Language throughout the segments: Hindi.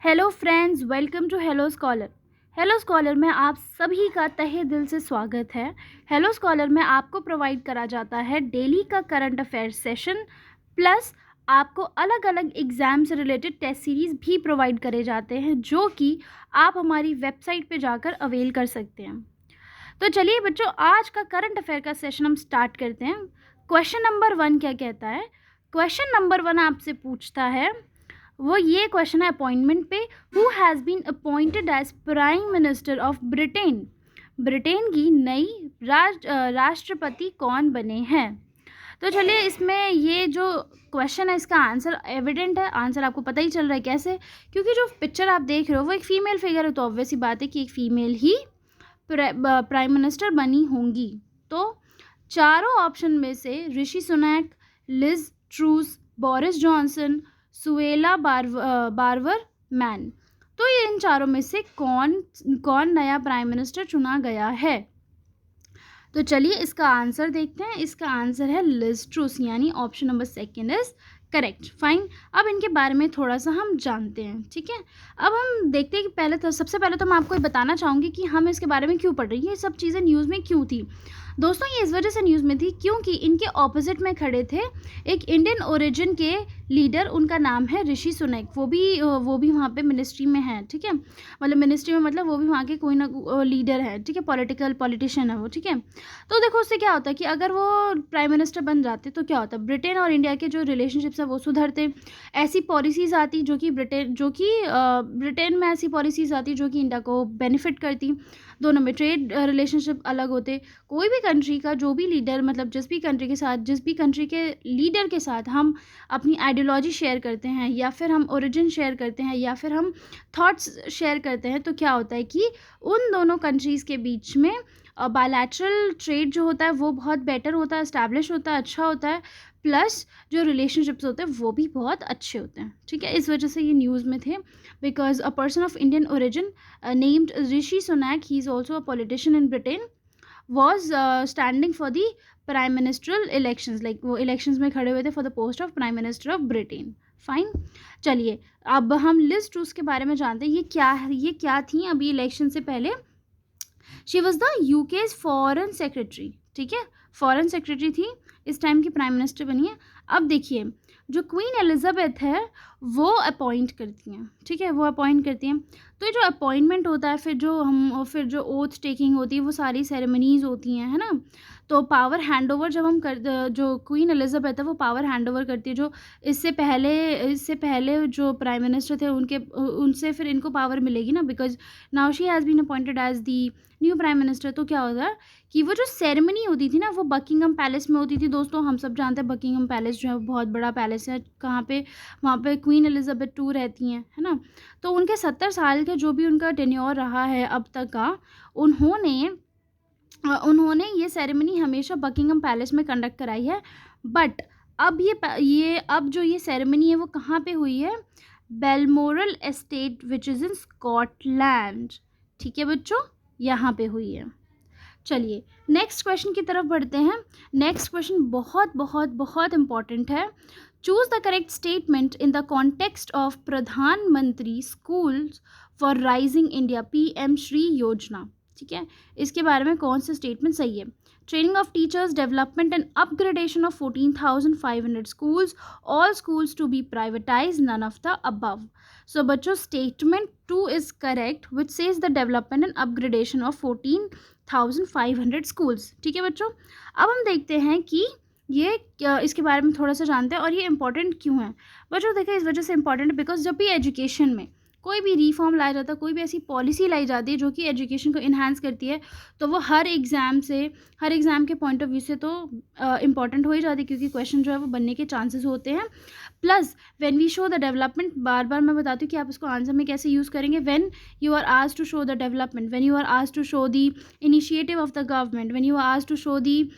Hello friends, welcome to hello scholar. Hello scholar में आप सभी का तहे दिल से स्वागत है। हेलो स्कॉलर में आपको प्रोवाइड करा जाता है डेली का करंट अफेयर्स सेशन, प्लस आपको अलग अलग एग्ज़ाम से रिलेटेड टेस्ट सीरीज़ भी प्रोवाइड करे जाते हैं, जो कि आप हमारी वेबसाइट पे जाकर अवेल कर सकते हैं। तो चलिए बच्चों, आज का करंट अफेयर का सेशन हम स्टार्ट करते हैं। क्वेश्चन नंबर 1 क्या कहता है? क्वेश्चन नंबर 1 आपसे पूछता है, वो ये क्वेश्चन है अपॉइंटमेंट पे, who has been appointed as prime minister of Britain. Britain की नई राष्ट्रपति कौन बने हैं? तो चलिए, इसमें ये जो क्वेश्चन है इसका आंसर एविडेंट है। आंसर आपको पता ही चल रहा है कैसे, क्योंकि जो पिक्चर आप देख रहे हो वो एक फ़ीमेल फिगर है, तो ऑब्वियस सी बात है कि एक फ़ीमेल ही प्राइम मिनिस्टर बनी होंगी। तो चारों ऑप्शन में से Rishi Sunak, Liz Truss, Boris Johnson, Suella Braverman, तो ये इन चारों में से कौन नया प्राइम मिनिस्टर चुना गया है? तो चलिए इसका आंसर देखते हैं। इसका आंसर है लिज ट्रूस, यानी option number 2 is correct. Fine. अब इनके बारे में थोड़ा सा हम जानते हैं, ठीक है। अब हम देखते हैं कि सबसे पहले तो मैं आपको ये बताना चाहूँगी कि हम इसके बारे में क्यों पढ़ रहे हैं, ये सब चीज़ें न्यूज़ में क्यों थी। दोस्तों, ये इस वजह से न्यूज़ में थी क्योंकि इनके ऑपोजिट में खड़े थे एक इंडियन ओरिजिन के लीडर, उनका नाम है ऋषि सुनैक। वो भी वहाँ पे मिनिस्ट्री में है, ठीक है। मतलब मिनिस्ट्री में, मतलब वो भी वहाँ के कोई ना लीडर है, ठीक है, पॉलिटिशियन है वो, ठीक है। तो देखो, उससे क्या होता है कि अगर वो प्राइम मिनिस्टर बन जाते तो क्या होता है, ब्रिटेन और इंडिया के जो रिलेशनशिप्स है वो सुधरते। ऐसी पॉलिसीज़ आती जो कि ब्रिटेन में ऐसी पॉलिसीज़ आती जो कि इंडिया को बेनिफिट करती। दोनों में ट्रेड रिलेशनशिप अलग होते। कोई भी कंट्री का जो भी लीडर, मतलब जिस भी कंट्री के लीडर के साथ हम अपनी आइडियोलॉजी शेयर करते हैं, या फिर हम ओरिजिन शेयर करते हैं, या फिर हम थॉट्स शेयर करते हैं, तो क्या होता है कि उन दोनों कंट्रीज़ के बीच में बायलैटरल ट्रेड जो होता है वो बहुत बेटर होता है, इस्टेब्लिश होता है, अच्छा होता है, प्लस जो रिलेशनशिप्स होते हैं वो भी बहुत अच्छे होते हैं, ठीक है। इस वजह से ये न्यूज़ में थे, because a person of Indian origin named Rishi Sunak, he is also a politician in Britain, was standing for the prime ministerial elections, like वो इलेक्शंस में खड़े हुए थे for the post of prime minister of Britain. Fine. चलिए, अब हम लिज ट्रूस के बारे में जानते हैं। ये क्या थी अभी इलेक्शन से पहले? She was the UK's foreign secretary, ठीक है, फॉरेन सेक्रेटरी थी, इस टाइम की प्राइम मिनिस्टर बनी है। अब देखिए, जो क्वीन एलिजाबेथ है वो अपॉइंट करती हैं, ठीक है, वो अपॉइंट करती हैं। तो ये जो अपॉइंटमेंट होता है, फिर जो ओथ टेकिंग होती है, वो सारी सेरेमनीज़ होती हैं, है ना। तो पावर हैंड ओवर जब हम जो क्वीन एलिजाबेथ है वो पावर हैंड ओवर करती है। जो इससे पहले जो प्राइम मिनिस्टर थे उनसे फिर इनको पावर मिलेगी ना, because now she has been appointed as the new prime minister. तो क्या होता है कि वो जो सेरेमनी होती थी ना, वो बकिंगम पैलेस में होती थी। दोस्तों, हम सब जानते हैं बकिंगम पैलेस जो है वो बहुत बड़ा पैलेस है। कहाँ पे? वहाँ पे क्वीन एलिजाबेथ II रहती हैं, है ना। तो उनके 70 साल का जो भी उनका टेन्योर रहा है अब तक का, उन्होंने ये सेरेमनी हमेशा बकिंगम पैलेस में कंडक्ट कराई है। बट अब जो ये सेरेमनी है वो कहाँ पे हुई है? Balmoral estate which is in Scotland, ठीक है बच्चों, यहाँ पे हुई है। चलिए नेक्स्ट क्वेश्चन की तरफ बढ़ते हैं। नेक्स्ट क्वेश्चन बहुत बहुत बहुत इंपॉर्टेंट है। Choose the correct statement in the context of Pradhanmantri schools for rising India PM Shri योजना, ठीक है। इसके बारे में कौन सा स्टेटमेंट सही है? Training of teachers, development and upgradation of 14,500 schools, all schools to be privatized, none of the above. So बच्चों, statement 2 is correct which says the development and upgradation of 14,500 schools, ठीक है बच्चों। अब हम देखते हैं कि इसके बारे में थोड़ा सा जानते हैं, और ये इंपॉर्टेंट क्यों है बच्चों। देखिए, इस वजह से इंपॉर्टेंट है बिकॉज जब भी एजुकेशन में कोई भी रिफॉर्म लाया जाता है, कोई भी ऐसी पॉलिसी लाई जाती है जो कि एजुकेशन को इन्हांस करती है, तो वो हर एग्ज़ाम के पॉइंट ऑफ व्यू से तो इम्पॉर्टेंट हो ही जाती है, क्योंकि क्वेश्चन जो है वो बनने के चांसेस होते हैं। Plus when we show the development, बार बार मैं बताती हूँ कि आप इसको आंसर में कैसे यूज़ करेंगे। When you are asked to show the development, when you are asked to show the initiative of the government, when you are asked to show the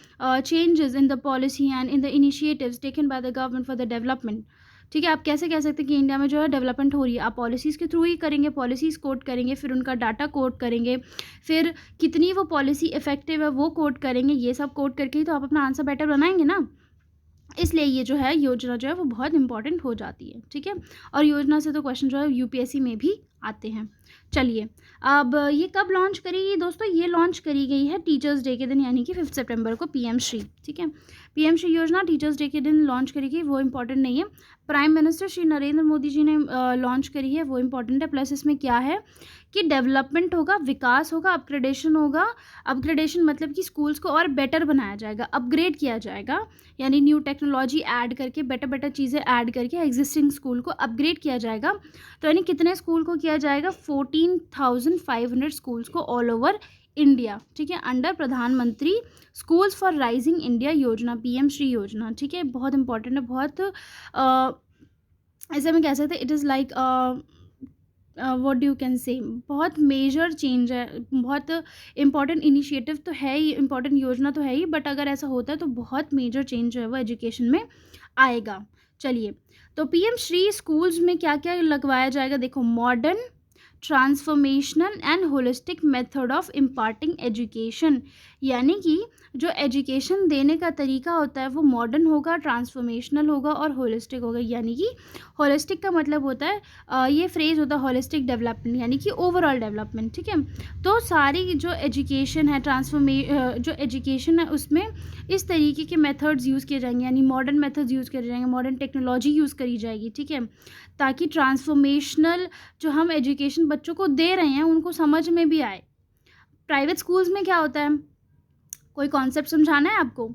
changes in the policy and in the initiatives taken by the government for the development, ठीक है। आप कैसे कह सकते हैं कि इंडिया में जो है डेवलपमेंट हो रही है? आप पॉलिसीज़ के थ्रू ही करेंगे, पॉलिसीज़ कोट करेंगे, फिर उनका डाटा कोट करेंगे, फिर कितनी वो पॉलिसी इफेक्टिव है वो कोट करेंगे। ये सब कोट करके ही तो आप अपना आंसर बेटर बनाएंगे ना। इसलिए ये जो है योजना जो है वो बहुत इंपॉर्टेंट हो जाती है, ठीक है। और योजना से तो क्वेश्चन जो है यूपीएससी में भी आते हैं। चलिए, अब ये कब लॉन्च करी गई दोस्तों? ये लॉन्च करी गई है टीचर्स डे के दिन, यानी कि 5 सितंबर को, पीएम श्री, ठीक है। पीएम श्री योजना टीचर्स डे के दिन लॉन्च करी गई, वो इंपॉर्टेंट नहीं है। प्राइम मिनिस्टर श्री नरेंद्र मोदी जी ने लॉन्च करी है, वो इंपॉर्टेंट है। प्लस इसमें क्या है कि डेवलपमेंट होगा, विकास होगा, अपग्रेडेशन होगा। अपग्रेडेशन मतलब कि स्कूल्स को और बेटर बनाया जाएगा, अपग्रेड किया जाएगा, यानी न्यू टेक्नोलॉजी ऐड करके, बेटर बेटर चीज़ें ऐड करके एग्जिस्टिंग स्कूल को अपग्रेड किया जाएगा। तो यानी कितने स्कूल को किया जाएगा? 14,500 स्कूल्स को ऑल ओवर इंडिया, ठीक है, अंडर प्रधानमंत्री स्कूल्स फॉर राइजिंग इंडिया योजना, पीएम श्री योजना, ठीक है। बहुत इंपॉर्टेंट है, बहुत ऐसे में कह सकते हैं it is like what do you can say, बहुत मेजर चेंज है, बहुत इंपॉर्टेंट इनिशिएटिव तो है ही, इंपॉर्टेंट योजना तो है ही, बट अगर ऐसा होता है तो बहुत मेजर चेंज जो है वो एजुकेशन में आएगा। चलिए, तो पीएम श्री स्कूल्स में क्या क्या लगवाया जाएगा? देखो, modern, transformational and holistic method of imparting education, यानी कि जो एजुकेशन देने का तरीका होता है वो मॉडर्न होगा, ट्रांसफॉर्मेशनल होगा और होलिस्टिक होगा। यानी कि होलिस्टिक का मतलब होता है ये फ्रेज होता है होलिस्टिक डेवलपमेंट, यानी कि ओवरऑल डेवलपमेंट, ठीक है। तो सारी जो एजुकेशन है, जो एजुकेशन है उसमें इस तरीके के मेथड्स यूज़ किए जाएंगे, यानी मॉडर्न मेथड्स यूज़ किए जाएंगे, मॉडर्न टेक्नोलॉजी यूज़ करी जाएगी, ठीक है, ताकि ट्रांसफॉर्मेशनल जो हम एजुकेशन बच्चों को दे रहे हैं उनको समझ में भी आए। प्राइवेट स्कूल्स में क्या होता है, कोई कॉन्सेप्ट समझाना है आपको,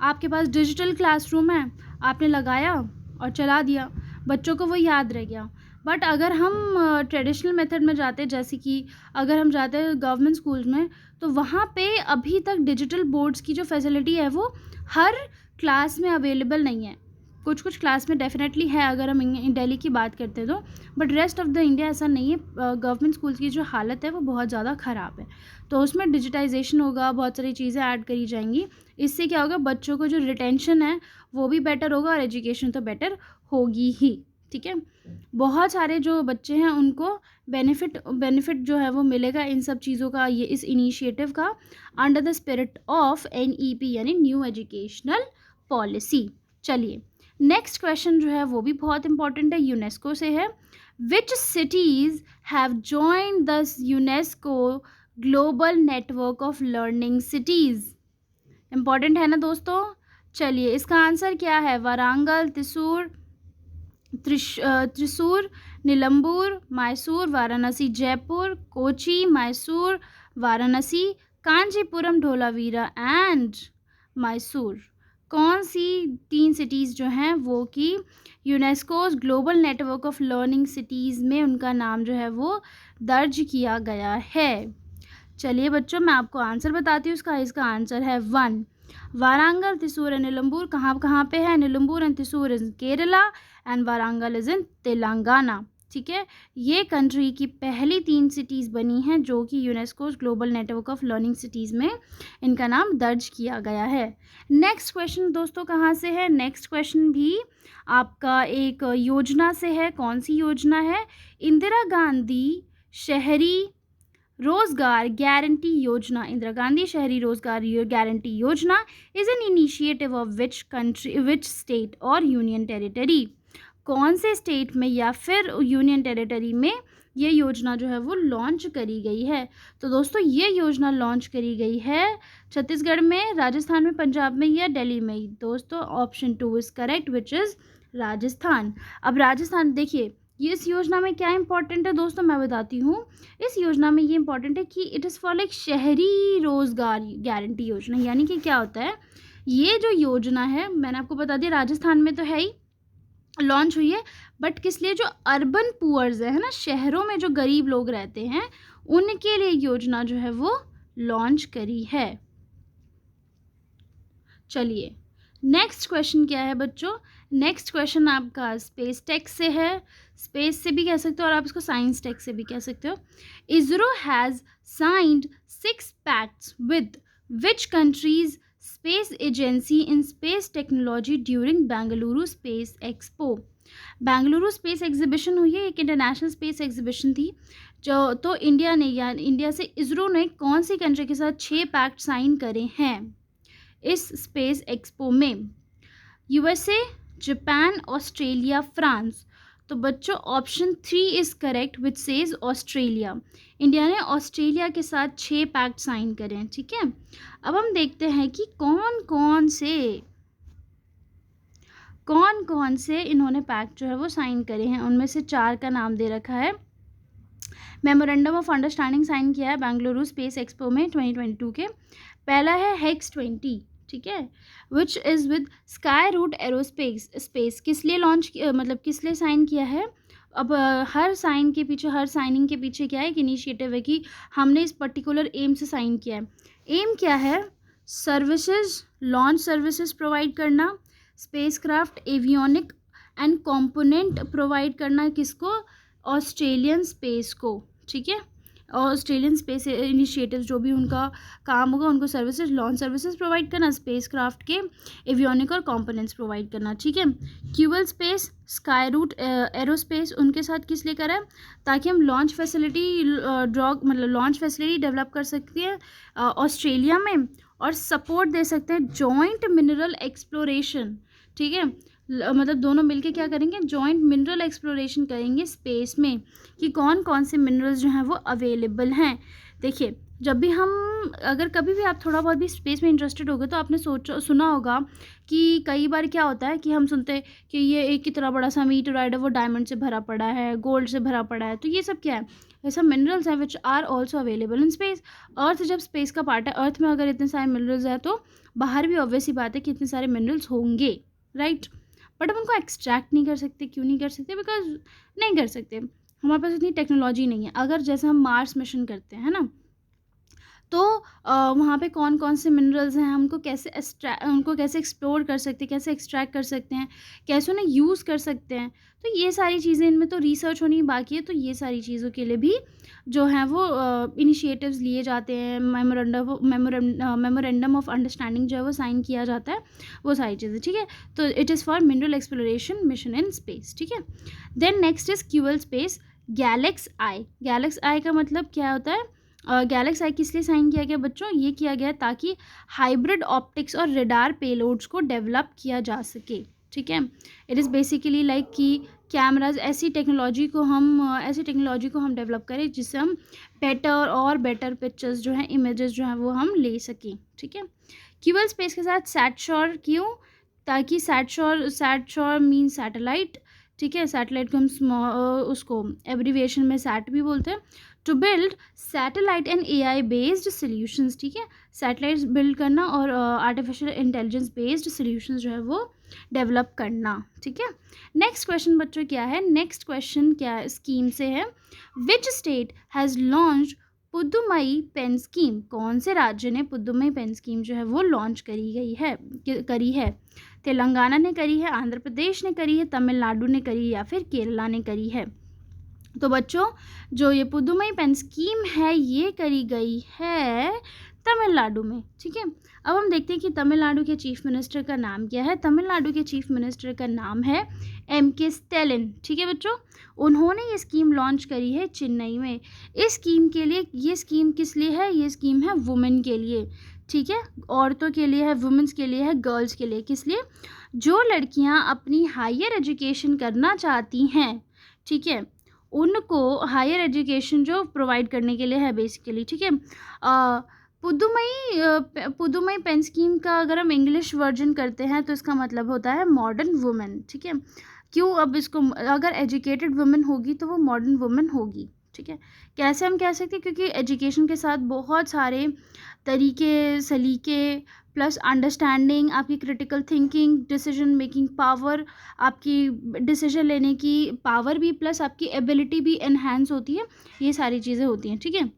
आपके पास डिजिटल क्लासरूम है, आपने लगाया और चला दिया, बच्चों को वो याद रह गया। बट अगर हम ट्रेडिशनल मेथड में जाते हैं, जैसे कि अगर हम जाते हैं गवर्नमेंट स्कूल्स में, तो वहाँ पे अभी तक डिजिटल बोर्ड्स की जो फैसिलिटी है वो हर क्लास में अवेलेबल नहीं है। कुछ कुछ क्लास में डेफिनेटली है अगर हम दिल्ली की बात करते हैं तो, but rest of the India ऐसा नहीं है। गवर्नमेंट स्कूल्स की जो हालत है वो बहुत ज़्यादा ख़राब है। तो उसमें डिजिटाइजेशन होगा, बहुत सारी चीज़ें ऐड करी जाएंगी। इससे क्या होगा, बच्चों को जो रिटेंशन है वो भी बेटर होगा और एजुकेशन तो बेटर होगी ही, ठीक है। बहुत सारे जो बच्चे हैं उनको बेनिफिट जो है वो मिलेगा इन सब चीज़ों का, ये इस इनिशिएटिव का, under the spirit of NEP यानी न्यू एजुकेशनल पॉलिसी। चलिए, नेक्स्ट क्वेश्चन जो है वो भी बहुत इंपॉर्टेंट है, यूनेस्को से है। Which cities have joined the UNESCO global network of learning cities? Important है ना दोस्तों। चलिए, इसका आंसर क्या है? वारंगल, त्रिशूर, नीलंबूर, मैसूर, वाराणसी, जयपुर, कोची, मैसूर, वाराणसी, कांचीपुरम, धोलावीरा एंड मैसूर। कौन सी 3 सिटीज़ जो हैं वो कि UNESCO's global network of learning cities में उनका नाम जो है वो दर्ज किया गया है? चलिए बच्चों, मैं आपको आंसर बताती हूँ इसका आंसर है 1। वारंगल, त्रिशूर एंड नीलंबूर कहाँ पे है? Nilambur and Thrissur is Kerala and Warangal is in Telangana, ठीक है। ये कंट्री की पहली 3 सिटीज़ बनी हैं जो कि UNESCO global network of learning cities में इनका नाम दर्ज किया गया है। नेक्स्ट क्वेश्चन दोस्तों कहाँ से है? नेक्स्ट क्वेश्चन भी आपका एक योजना से है। कौन सी योजना है? इंदिरा गांधी शहरी रोजगार गारंटी योजना। इंदिरा गांधी शहरी रोजगार गारंटी योजना is an initiative of which state और यूनियन टेरिटरी? कौन से स्टेट में या फिर यूनियन टेरिटरी में ये योजना जो है वो लॉन्च करी गई है? तो दोस्तों ये योजना लॉन्च करी गई है छत्तीसगढ़ में, राजस्थान में, पंजाब में या दिल्ली में? दोस्तों option 2 is correct, which is Rajasthan. अब राजस्थान, देखिए ये इस योजना में क्या इंपॉर्टेंट है दोस्तों, मैं बताती हूँ। इस योजना में ये इंपॉर्टेंट है कि इट इज़ फॉर लाइक शहरी रोजगार गारंटी योजना। यानी कि क्या होता है, ये जो योजना है मैंने आपको बता दिया राजस्थान में तो है ही, लॉन्च हुई है, बट किस लिए? जो अर्बन पुअर्स है ना, शहरों में जो गरीब लोग रहते हैं उनके लिए योजना जो है वो लॉन्च करी है। चलिए, नेक्स्ट क्वेश्चन क्या है बच्चों? नेक्स्ट क्वेश्चन आपका स्पेस टेक से है। स्पेस से भी कह सकते हो और आप इसको साइंस टेक से भी कह सकते हो। ISRO has signed 6 pacts with which countries space agency in space technology during Bengaluru space expo. Bengaluru space exhibition हुई है, एक इंटरनेशनल स्पेस एग्जीबिशन थी जो, तो इंडिया से इसरो ने कौन सी कंट्री के साथ 6 पैक्ट साइन करे हैं इस स्पेस एक्सपो में? USA, Japan, Australia, France. तो बच्चों option 3 is correct which says Australia. India ने ऑस्ट्रेलिया के साथ 6 पैक्ट साइन करे हैं, ठीक है। अब हम देखते हैं कि कौन कौन से इन्होंने पैक्ट जो है वो साइन करे हैं। उनमें से 4 का नाम दे रखा है। मेमोरेंडम ऑफ अंडरस्टैंडिंग साइन किया है बेंगलुरु स्पेस एक्सपो में 2022 के। पहला है हेक्स 20, ठीक है, which is with Skyroot Aerospace. किस लिए लॉन्च मतलब किस लिए साइन किया है। अब हर साइनिंग के पीछे क्या है, एक इनिशिएटिव है कि हमने इस पर्टिकुलर एम से साइन किया है। एम क्या है, सर्विसेज, लॉन्च सर्विसेज प्रोवाइड करना, spacecraft, avionic and component provide करना, किसको, ऑस्ट्रेलियन स्पेस को, ठीक है। ऑस्ट्रेलियन स्पेस इनिशिएटिव जो भी उनका काम होगा, उनको सर्विसेज, लॉन्च सर्विसेज प्रोवाइड करना, स्पेसक्राफ्ट के एवियोनिक और कंपोनेंट्स प्रोवाइड करना, ठीक है। क्यूबल स्पेस, स्काई रूट एरोस्पेस, उनके साथ किस लिए करा है, ताकि हम launch facility launch facility develop कर सकते हैं ऑस्ट्रेलिया में, और सपोर्ट दे सकते हैं जॉइंट मिनरल एक्सप्लोरेशन, ठीक है। मतलब दोनों मिलके क्या करेंगे, जॉइंट मिनरल एक्सप्लोरेशन करेंगे स्पेस में, कि कौन कौन से मिनरल्स जो हैं वो अवेलेबल हैं। देखिए, जब भी हम, अगर कभी भी आप थोड़ा बहुत भी स्पेस में इंटरेस्टेड होगे तो आपने सुना होगा कि कई बार क्या होता है कि हम सुनते हैं कि ये एक कितना बड़ा सा मीटरॉइड है, वो डायमंड से भरा पड़ा है, गोल्ड से भरा पड़ा है। तो ये सब क्या है, ये सब मिनरल्स हैं which are also available in space. Earth जब स्पेस का पार्ट है, अर्थ में अगर इतने सारे मिनरल्स हैं तो बाहर भी ऑब्वियस ही बात है कि इतने सारे मिनरल्स होंगे, राइट। बट हम उनको एक्सट्रैक्ट नहीं कर सकते। क्यों नहीं कर सकते, बिकॉज नहीं कर सकते, हमारे पास इतनी टेक्नोलॉजी नहीं है। अगर जैसे हम मार्स मिशन करते हैं ना, तो वहाँ पे कौन कौन से मिनरल्स हैं, हम उनको कैसे एक्सप्लोर कर सकते हैं, कैसे एक्सट्रैक्ट कर सकते हैं, कैसे उन्हें यूज़ कर सकते हैं। तो ये सारी चीज़ें, इनमें तो रिसर्च होनी बाकी है। तो ये सारी चीज़ों के लिए भी जो हैं वो इनिशिएटिव्स लिए जाते हैं। मेमोरेंडम ऑफ अंडरस्टैंडिंग जो है वो साइन किया जाता है, वो सारी चीज़ें, ठीक है। तो it is for mineral exploration mission in space, ठीक है। Then next is Qubel space, Galaxeye. Galaxeye का मतलब क्या होता है, गैलेक्स आई किस लिए साइन किया गया बच्चों, ये किया गया ताकि हाइब्रिड ऑप्टिक्स और रेडार पेलोड्स को डेवलप किया जा सके, ठीक है। इट इज़ बेसिकली लाइक कि कैमराज, ऐसी टेक्नोलॉजी को हम डेवलप करें जिससे हम बेटर पिक्चर्स जो हैं, इमेजेस जो हैं वो हम ले सकें, ठीक है। क्यूबल स्पेस के साथ सैटशोर, क्यों, ताकि सैटशोर मीन सैटेलाइट, ठीक है। सैटेलाइट को हम उसको एब्रीविएशन में सैट भी बोलते हैं। To build satellite and AI based solutions, ठीक है। सैटेलाइट्स बिल्ड करना और आर्टिफिशियल इंटेलिजेंस बेस्ड सोल्यूशंस जो है वो डेवलप करना, ठीक है। नेक्स्ट क्वेश्चन बच्चों क्या है, नेक्स्ट क्वेश्चन क्या स्कीम से है, which state has launch Pudhumai Penn scheme. कौन से राज्य ने पुदुमई पेन स्कीम जो है वो लॉन्च करी है। तेलंगाना ने करी है, आंध्र प्रदेश ने करी है, तमिलनाडु ने करी है, या फिर केरला ने करी है। तो बच्चों जो ये पुदुमई पेन स्कीम है ये करी गई है तमिलनाडु में, ठीक है। अब हम देखते हैं कि तमिलनाडु के चीफ मिनिस्टर का नाम क्या है। तमिलनाडु के चीफ मिनिस्टर का नाम है MK स्टैलिन, ठीक है बच्चों। उन्होंने ये स्कीम लॉन्च करी है चेन्नई में। इस स्कीम के लिए, ये स्कीम किस लिए है, ये स्कीम है वुमेन के लिए, ठीक है, औरतों के लिए है, वुमेन्स के लिए है, गर्ल्स के लिए। किस लिए, जो लड़कियां अपनी हायर एजुकेशन करना चाहती हैं, ठीक है, उनको हायर एजुकेशन जो प्रोवाइड करने के लिए है बेसिकली, ठीक है। पुदुमई पेन स्कीम का अगर हम इंग्लिश वर्जन करते हैं तो इसका मतलब होता है मॉडर्न वुमेन, ठीक है। क्यों, अब इसको अगर एजुकेटेड वुमेन होगी तो वो मॉडर्न वुमेन होगी, ठीक है। कैसे हम कह सकते हैं, क्योंकि एजुकेशन के साथ बहुत सारे तरीके, सलीके, प्लस अंडरस्टैंडिंग, आपकी critical thinking, decision making power, आपकी डिसीजन लेने की पावर भी, प्लस आपकी एबिलिटी भी एनहांस होती है। ये सारी चीज़ें होती हैं, ठीक है।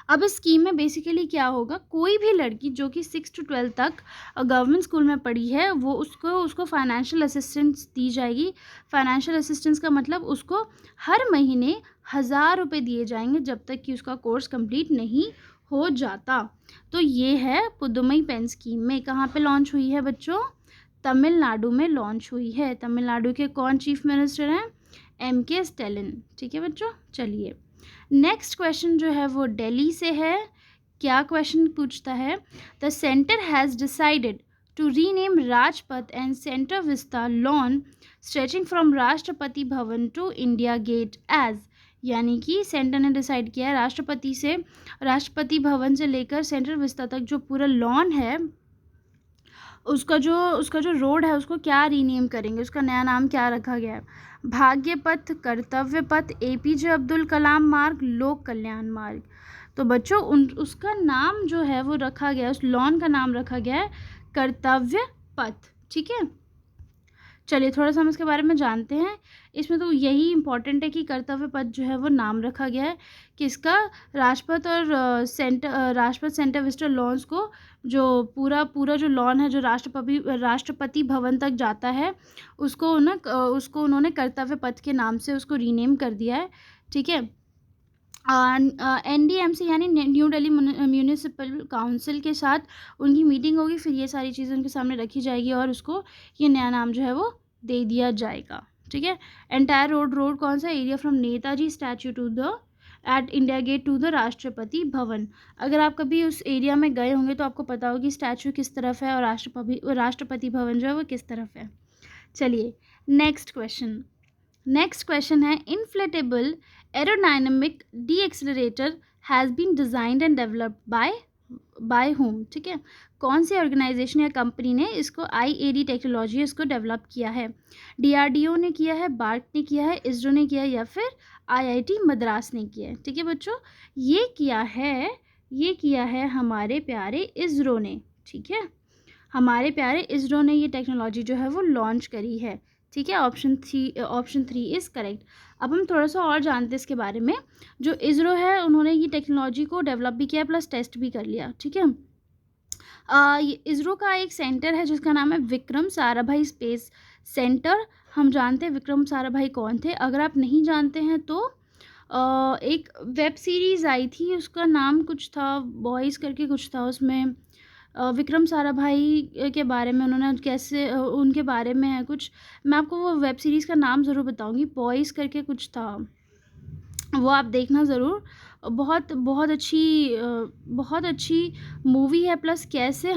अब इस स्कीम में बेसिकली क्या होगा, कोई भी लड़की जो कि 6 to 12 तक गवर्नमेंट स्कूल में पढ़ी है वो उसको फाइनेंशियल असिस्टेंस दी जाएगी। फाइनेंशियल असिस्टेंस का मतलब उसको हर महीने 1000 रुपये दिए जाएंगे जब तक कि उसका कोर्स कंप्लीट नहीं हो जाता। तो ये है पुदुमई पेन स्कीम में कहाँ पे लॉन्च हुई है बच्चों, तमिलनाडु में लॉन्च हुई है। तमिलनाडु के कौन चीफ मिनिस्टर हैं, MK स्टैलिन, ठीक है बच्चों। चलिए नेक्स्ट क्वेश्चन जो है वो दिल्ली से है। क्या क्वेश्चन पूछता है, the centre has decided to rename Rajpath and Center Vista lawn stretching from Rashtrapati Bhavan to India Gate as, यानी कि सेंटर ने डिसाइड किया है राष्ट्रपति भवन से लेकर सेंट्रल विस्ता तक जो पूरा लॉन है उसका जो रोड है उसको क्या रीनेम करेंगे, उसका नया नाम क्या रखा गया है। भाग्य पथ, कर्तव्य पथ, APJ अब्दुल कलाम मार्ग, लोक कल्याण मार्ग। तो बच्चों उसका नाम जो है वो रखा गया है, उस लॉन का नाम रखा गया है कर्तव्य पथ। ठीक है, चलिए थोड़ा सा हम इसके बारे में जानते हैं। इसमें तो यही इम्पॉर्टेंट है कि कर्तव्य पथ जो है वो नाम रखा गया है किसका, राजपथ और राजपथ सेंटर विस्टा लॉन्स को, जो पूरा जो लॉन है जो राष्ट्रपति भवन तक जाता है उसको उन्होंने कर्तव्य पथ के नाम से उसको रीनेम कर दिया है। ठीक है, NDMC यानी न्यू दिल्ली म्यूनिसिपल काउंसिल के साथ उनकी मीटिंग होगी, फिर ये सारी चीज़ें उनके सामने रखी जाएगी और उसको ये नया नाम जो है वो दे दिया जाएगा। ठीक है, एंटायर रोड कौन सा, area from Netaji statue to the at India Gate to the Rashtrapati Bhavan. अगर आप कभी उस एरिया में गए होंगे तो आपको पता होगी स्टैचू किस तरफ है और राष्ट्रपति भवन जो है वो किस तरफ है। चलिए नेक्स्ट क्वेश्चन है, inflatable aerodynamic decelerator has been designed and developed by whom. ठीक है, कौन सी ऑर्गेनाइजेशन या कंपनी ने इसको IAD टेक्नोलॉजी इसको डेवलप किया है। DRDO ने किया है, बार्क ने किया है, इसरो ने किया है या फिर IIT मद्रास ने किया है। ठीक है बच्चों, ये किया है हमारे प्यारे इसरो ने। ठीक है, हमारे प्यारे इसरो ने ये टेक्नोलॉजी जो है वो लॉन्च करी है। ठीक है, ऑप्शन 3 इज़ करेक्ट। अब हम थोड़ा सा और जानते हैं इसके बारे में। जो इसरो है उन्होंने ये टेक्नोलॉजी को डेवलप भी किया प्लस टेस्ट भी कर लिया। ठीक है, इसरो का एक सेंटर है जिसका नाम है विक्रम साराभाई स्पेस सेंटर। हम जानते हैं विक्रम साराभाई कौन थे। अगर आप नहीं जानते हैं तो एक वेब सीरीज़ आई थी, उसका नाम कुछ था, बॉयज़ करके कुछ था, उसमें विक्रम साराभाई के बारे में उन्होंने कैसे उनके बारे में है कुछ, मैं आपको वो वेब सीरीज़ का नाम ज़रूर बताऊंगी, बॉयज़ करके कुछ था, वो आप देखना ज़रूर। बहुत अच्छी मूवी है। प्लस कैसे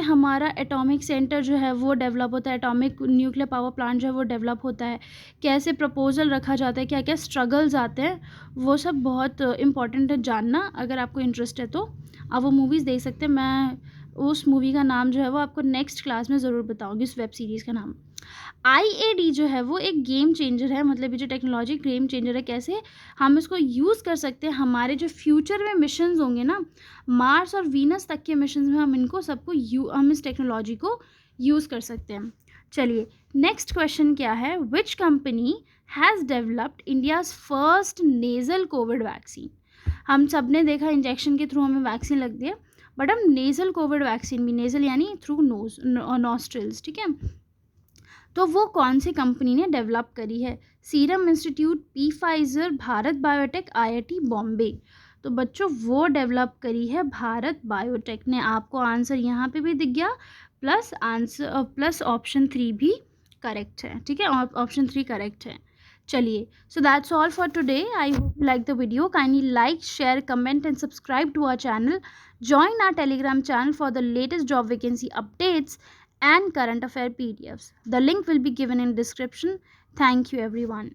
हमारा एटॉमिक सेंटर जो है वो डेवलप होता है, एटॉमिक न्यूक्लियर पावर प्लांट जो है वो डेवलप होता है, कैसे प्रपोजल रखा जाता है, क्या क्या स्ट्रगल्स आते हैं, वो सब बहुत इम्पॉर्टेंट है जानना। अगर आपको इंटरेस्ट है तो आप वो मूवीज़ देख सकते हैं। मैं उस मूवी का नाम जो है वो आपको नेक्स्ट क्लास में ज़रूर बताऊंगी, उस वेब सीरीज़ का नाम। IAD जो है वो एक गेम चेंजर है, मतलब ये जो टेक्नोलॉजी गेम चेंजर है, कैसे हम इसको यूज़ कर सकते हैं हमारे जो फ्यूचर में मिशंस होंगे ना, मार्स और वीनस तक के मिशंस में हम इस टेक्नोलॉजी को यूज़ कर सकते हैं। चलिए नेक्स्ट क्वेश्चन क्या है, which company has developed India's first nasal Covid vaccine. हम सब ने देखा इंजेक्शन के थ्रू हमें वैक्सीन लगती है, बट हम नेज़ल कोविड वैक्सीन भी, नेज़ल यानी थ्रू नॉस्ट्रिल्स। ठीक है, तो वो कौन सी कंपनी ने डेवलप करी है, serum institute, Pfizer, Bharat biotech, IIT Bombay. तो बच्चों वो डेवलप करी है भारत बायोटेक ने। आपको आंसर यहाँ पे भी दिख गया, प्लस ऑप्शन 3 भी करेक्ट है। ठीक है, ऑप्शन 3 करेक्ट है। चलिए, so that's all for today. I hope you like the video. Kindly like, share, comment and subscribe to our channel. Join our Telegram channel for the latest job vacancy updates and current affair PDFs. The link will be given in description. Thank you everyone.